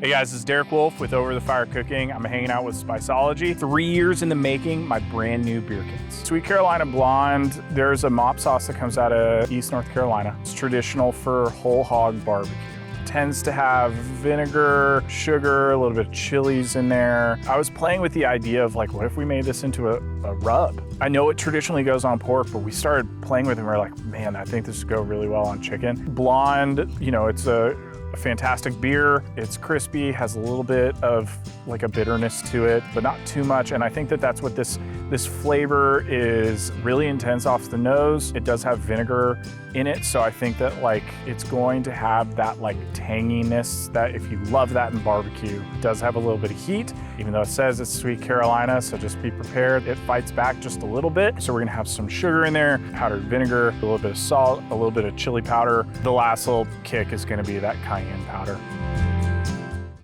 Hey guys, this is Derek Wolf with Over the Fire Cooking. I'm hanging out with Spiceology. 3 years in the making, my brand new beer kits. Sweet Carolina Blonde, there's a mop sauce that comes out of East North Carolina. It's traditional for Whole Hog barbecue. Tends to have vinegar, sugar, a little bit of chilies in there. I was playing with the idea of like, what if we made this into a rub? I know it traditionally goes on pork, but we started playing with it and we were like, man, I think this would go really well on chicken. Blonde, you know, it's a fantastic beer. It's crispy, has a little bit of like a bitterness to it, but not too much. And I think that that's what this flavor is really intense off the nose. It does have vinegar in it. So I think that like it's going to have that like tanginess that if you love that in barbecue, it does have a little bit of heat, even though it says it's Sweet Carolina. So just be prepared. It fights back just a little bit. So we're gonna have some sugar in there, powdered vinegar, a little bit of salt, a little bit of chili powder. The last little kick is gonna be that cayenne powder.